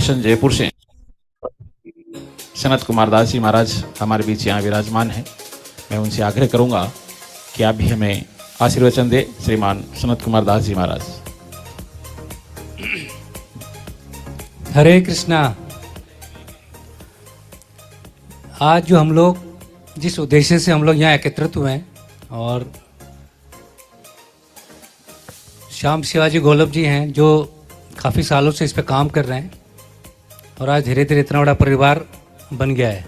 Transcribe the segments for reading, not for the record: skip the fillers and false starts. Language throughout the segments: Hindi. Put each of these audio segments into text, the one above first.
स्टेशन जयपुर से सनत कुमार दास जी महाराज हमारे बीच यहाँ विराजमान है। मैं उनसे आग्रह करूंगा कि आप भी हमें आशीर्वचन दे। श्रीमान सनत कुमार दास जी महाराज। हरे कृष्णा। आज जो हम लोग जिस उद्देश्य से हम लोग यहाँ एकत्रित हुए हैं और श्याम शिवाजी गोलब जी हैं जो काफ़ी सालों से इस पे काम कर रहे हैं और आज धीरे धीरे इतना बड़ा परिवार बन गया है।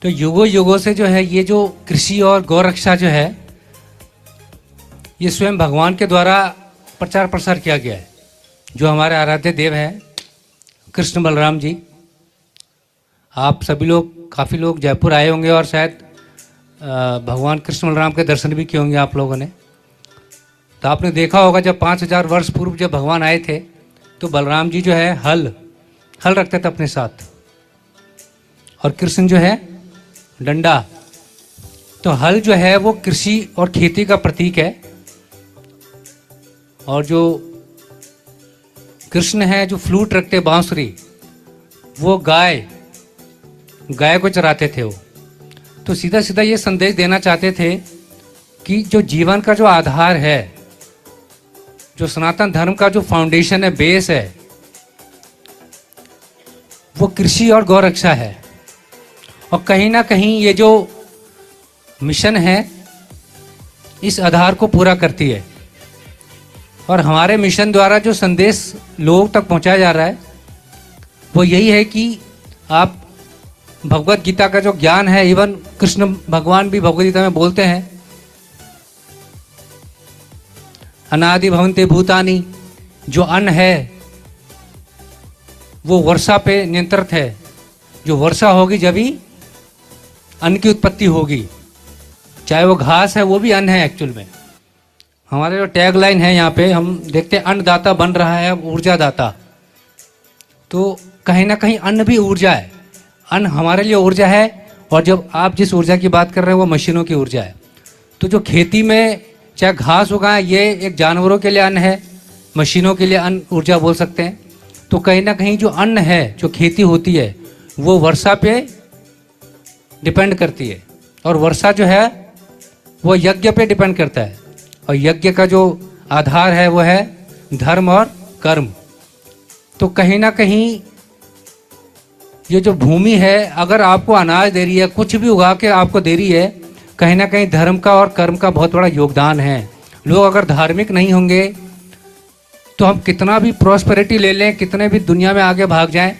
तो युगों युगों से जो है ये जो कृषि और गौरक्षा जो है ये स्वयं भगवान के द्वारा प्रचार प्रसार किया गया है। जो हमारे आराध्य देव हैं कृष्ण बलराम जी, आप सभी लोग काफ़ी लोग जयपुर आए होंगे और शायद भगवान कृष्ण बलराम के दर्शन भी किए होंगे आप लोगों ने। तो आपने देखा होगा जब 5000 वर्ष पूर्व जब भगवान आए थे तो बलराम जी जो है हल रखते थे अपने साथ और कृष्ण जो है डंडा। तो हल जो है वो कृषि और खेती का प्रतीक है और जो कृष्ण है जो फ्लूट रखते बांसुरी, वो गाय को चराते थे वो। तो सीधा सीधा ये संदेश देना चाहते थे कि जो जीवन का जो आधार है, जो सनातन धर्म का जो फाउंडेशन है, बेस है, वो कृषि और गौरक्षा है। और कहीं ना कहीं ये जो मिशन है इस आधार को पूरा करती है। और हमारे मिशन द्वारा जो संदेश लोगों तक पहुंचाया जा रहा है वो यही है कि आप भगवत गीता का जो ज्ञान है, इवन कृष्ण भगवान भी भगवत गीता में बोलते हैं अनादि भवन्ते भूतानि, जो अन्न है वो वर्षा पे नियंत्रित है। जो वर्षा होगी जब ही अन्न की उत्पत्ति होगी, चाहे वो घास है वो भी अन्न है। एक्चुअल में हमारे जो टैग लाइन है यहाँ पे हम देखते हैं अन्नदाता बन रहा है अब ऊर्जा दाता। तो कहीं ना कहीं अन्न भी ऊर्जा है, अन्न हमारे लिए ऊर्जा है। और जब आप जिस ऊर्जा की बात कर रहे हैं वो मशीनों की ऊर्जा है। तो जो खेती में चाहे घास उगाए ये एक जानवरों के लिए अन्न है, मशीनों के लिए अन्न ऊर्जा बोल सकते हैं। तो कहीं ना कहीं जो अन्न है, जो खेती होती है वो वर्षा पे डिपेंड करती है और वर्षा जो है वो यज्ञ पे डिपेंड करता है। और यज्ञ का जो आधार है वो है धर्म और कर्म। तो कहीं ना कहीं ये जो भूमि है अगर आपको अनाज दे रही है, कुछ भी उगा के आपको दे रही है, कहीं ना कहीं धर्म का और कर्म का बहुत बड़ा योगदान है। लोग अगर धार्मिक नहीं होंगे तो हम कितना भी प्रॉस्पेरिटी ले लें, कितने भी दुनिया में आगे भाग जाएं,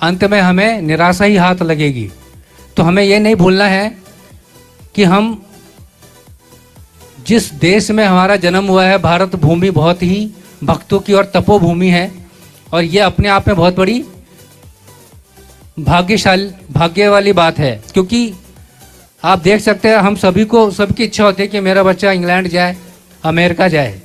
अंत में हमें निराशा ही हाथ लगेगी। तो हमें ये नहीं भूलना है कि हम जिस देश में हमारा जन्म हुआ है, भारत भूमि बहुत ही भक्तों की और तपोभूमि है। और ये अपने आप में बहुत बड़ी भाग्य वाली बात है। क्योंकि आप देख सकते हैं हम सबकी इच्छा होती है कि मेरा बच्चा इंग्लैंड जाए, अमेरिका जाए।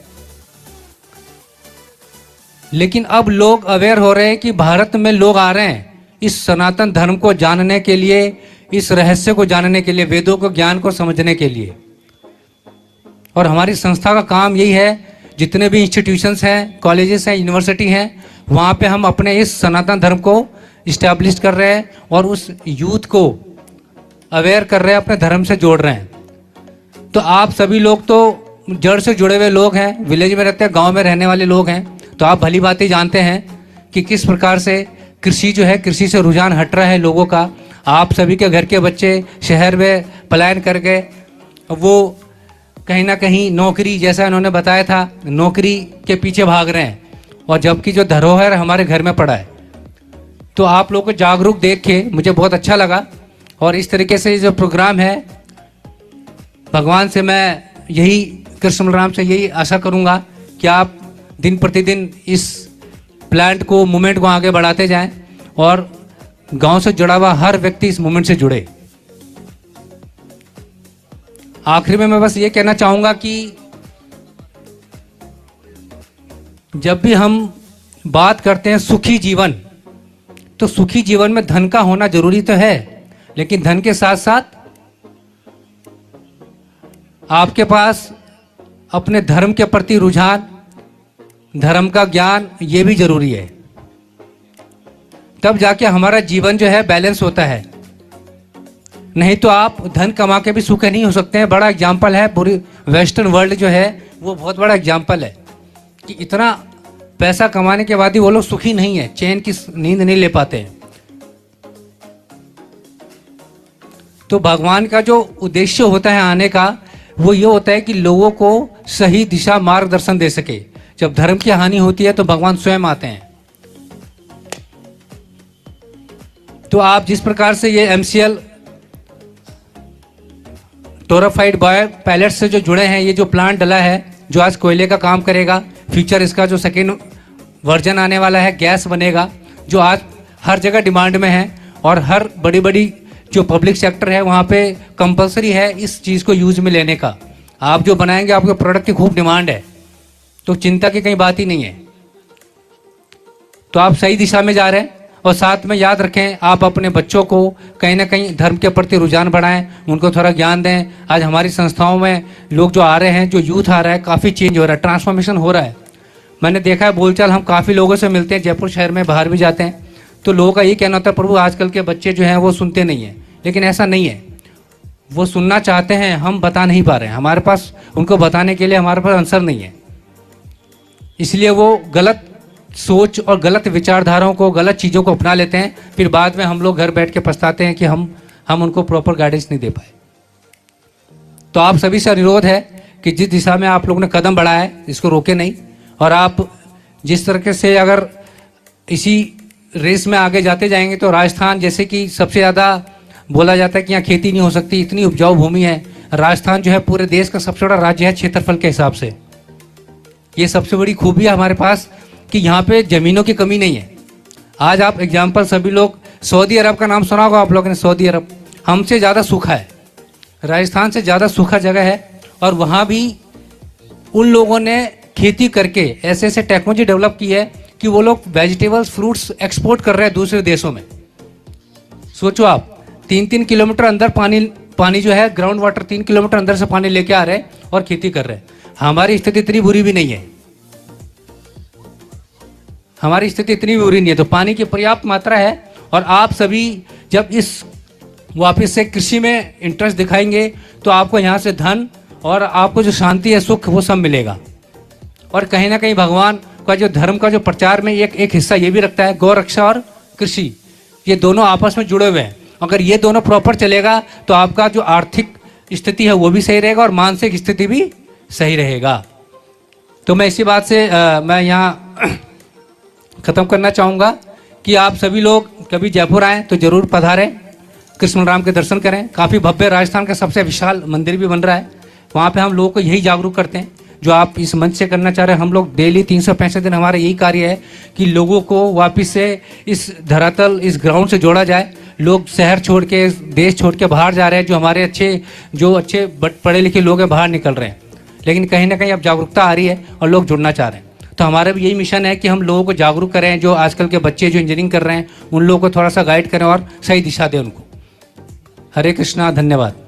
लेकिन अब लोग अवेयर हो रहे हैं कि भारत में लोग आ रहे हैं इस सनातन धर्म को जानने के लिए, इस रहस्य को जानने के लिए, वेदों को ज्ञान को समझने के लिए। और हमारी संस्था का काम यही है, जितने भी इंस्टीट्यूशंस हैं, कॉलेजेस हैं, यूनिवर्सिटी हैं, वहाँ पे हम अपने इस सनातन धर्म को इस्टेब्लिश कर रहे हैं और उस यूथ को अवेयर कर रहे हैं, अपने धर्म से जोड़ रहे हैं। तो आप सभी लोग तो जड़ से जुड़े हुए लोग हैं, विलेज में रहते हैं, गाँव में रहने वाले लोग हैं। तो आप भली बातें जानते हैं कि किस प्रकार से कृषि जो है, कृषि से रुझान हट रहा है लोगों का। आप सभी के घर के बच्चे शहर में पलायन कर गए, वो कहीं ना कहीं नौकरी, जैसा इन्होंने बताया था, नौकरी के पीछे भाग रहे हैं और जबकि जो धरोहर हमारे घर में पड़ा है। तो आप लोगों को जागरूक देख के मुझे बहुत अच्छा लगा। और इस तरीके से जो प्रोग्राम है, भगवान से मैं यही, कृष्ण बलराम से यही आशा करूँगा कि आप दिन प्रतिदिन इस प्लांट को, मूवमेंट को आगे बढ़ाते जाएं और गांव से जुड़ा हुआ हर व्यक्ति इस मूवमेंट से जुड़े। आखिरी में मैं बस ये कहना चाहूंगा कि जब भी हम बात करते हैं सुखी जीवन, तो सुखी जीवन में धन का होना जरूरी तो है, लेकिन धन के साथ साथ आपके पास अपने धर्म के प्रति रुझान, धर्म का ज्ञान ये भी जरूरी है, तब जाके हमारा जीवन जो है बैलेंस होता है। नहीं तो आप धन कमा के भी सुखी नहीं हो सकते हैं। बड़ा एग्जाम्पल है, पूरी वेस्टर्न वर्ल्ड जो है वो बहुत बड़ा एग्जाम्पल है कि इतना पैसा कमाने के बाद भी वो लोग सुखी नहीं है, चैन की नींद नहीं ले पाते हैं। तो भगवान का जो उद्देश्य होता है आने का, वो ये होता है कि लोगों को सही दिशा मार्गदर्शन दे सके। जब धर्म की हानि होती है तो भगवान स्वयं आते हैं। तो आप जिस प्रकार से ये MCL टोराफाइड बायो पैलेट से जो जुड़े हैं, ये जो प्लांट डला है जो आज कोयले का काम करेगा, फ्यूचर इसका जो सेकेंड वर्जन आने वाला है गैस बनेगा, जो आज हर जगह डिमांड में है और हर बड़ी बड़ी जो पब्लिक सेक्टर है वहाँ पे कंपलसरी है इस चीज़ को यूज में लेने का। आप जो बनाएंगे आपके प्रोडक्ट की खूब डिमांड है, तो चिंता की कहीं बात ही नहीं है। तो आप सही दिशा में जा रहे हैं। और साथ में याद रखें, आप अपने बच्चों को कहीं ना कहीं धर्म के प्रति रुझान बढ़ाएं, उनको थोड़ा ज्ञान दें। आज हमारी संस्थाओं में लोग जो आ रहे हैं, जो यूथ आ रहा है, काफ़ी चेंज हो रहा है, ट्रांसफॉर्मेशन हो रहा है। मैंने देखा है बोलचाल, हम काफ़ी लोगों से मिलते हैं, जयपुर शहर में बाहर भी जाते हैं, तो लोगों का ये कहना होता है प्रभु आजकल के बच्चे जो हैं वो सुनते नहीं हैं। लेकिन ऐसा नहीं है, वो सुनना चाहते हैं, हम बता नहीं पा रहे हैं, हमारे पास उनको बताने के लिए हमारे पास आंसर नहीं है। इसलिए वो गलत सोच और गलत विचारधाराओं को, गलत चीज़ों को अपना लेते हैं। फिर बाद में हम लोग घर बैठ के पछताते हैं कि हम उनको प्रॉपर गाइडेंस नहीं दे पाए। तो आप सभी से अनुरोध है कि जिस दिशा में आप लोगों ने कदम बढ़ाया है इसको रोके नहीं। और आप जिस तरीके से अगर इसी रेस में आगे जाते जाएंगे तो राजस्थान, जैसे कि सबसे ज़्यादा बोला जाता है कि यहाँ खेती नहीं हो सकती, इतनी उपजाऊ भूमि है। राजस्थान जो है पूरे देश का सबसे बड़ा राज्य है क्षेत्रफल के हिसाब से। ये सबसे बड़ी खूबी है हमारे पास कि यहाँ पे ज़मीनों की कमी नहीं है। आज आप एग्जाम्पल सभी लोग सऊदी अरब का नाम सुना होगा आप लोगों ने। सऊदी अरब हमसे ज़्यादा सूखा है, राजस्थान से ज़्यादा सूखा जगह है, और वहाँ भी उन लोगों ने खेती करके ऐसे ऐसे टेक्नोलॉजी डेवलप की है कि वो लोग वेजिटेबल्स फ्रूट्स एक्सपोर्ट कर रहे हैं दूसरे देशों में। सोचो आप, 3-3 किलोमीटर अंदर पानी जो है, ग्राउंड वाटर 3 किलोमीटर अंदर से पानी लेके आ रहे हैं और खेती कर रहे हैं। हमारी स्थिति इतनी बुरी भी नहीं है, हमारी स्थिति इतनी बुरी नहीं है। तो पानी की पर्याप्त मात्रा है। और आप सभी जब इस वापस से कृषि में इंटरेस्ट दिखाएंगे तो आपको यहाँ से धन और आपको जो शांति है, सुख, वो सब मिलेगा। और कहीं ना कहीं भगवान का जो धर्म का जो प्रचार में एक हिस्सा ये भी रखता है, गौ रक्षा और कृषि, ये दोनों आपस में जुड़े हुए हैं। अगर ये दोनों प्रॉपर चलेगा तो आपका जो आर्थिक स्थिति है वो भी सही रहेगा और मानसिक स्थिति भी सही रहेगा। तो मैं इसी बात से मैं यहाँ ख़त्म करना चाहूँगा कि आप सभी लोग कभी जयपुर आएँ तो ज़रूर पधारें, कृष्ण राम के दर्शन करें। काफ़ी भव्य, राजस्थान का सबसे विशाल मंदिर भी बन रहा है। वहाँ पे हम लोगों को यही जागरूक करते हैं जो आप इस मंच से करना चाह रहे हैं। हम लोग डेली 365 दिन हमारा यही कार्य है कि लोगों को वापस से इस धरातल, इस ग्राउंड से जोड़ा जाए। लोग शहर छोड़ के, देश छोड़ के बाहर जा रहे हैं, जो हमारे अच्छे पढ़े लिखे लोग हैं बाहर निकल रहे हैं। लेकिन कहीं ना कहीं अब जागरूकता आ रही है और लोग जुड़ना चाह रहे हैं। तो हमारा भी यही मिशन है कि हम लोगों को जागरूक करें। जो आजकल के बच्चे जो इंजीनियरिंग कर रहे हैं उन लोगों को थोड़ा सा गाइड करें और सही दिशा दें उनको। हरे कृष्णा, धन्यवाद।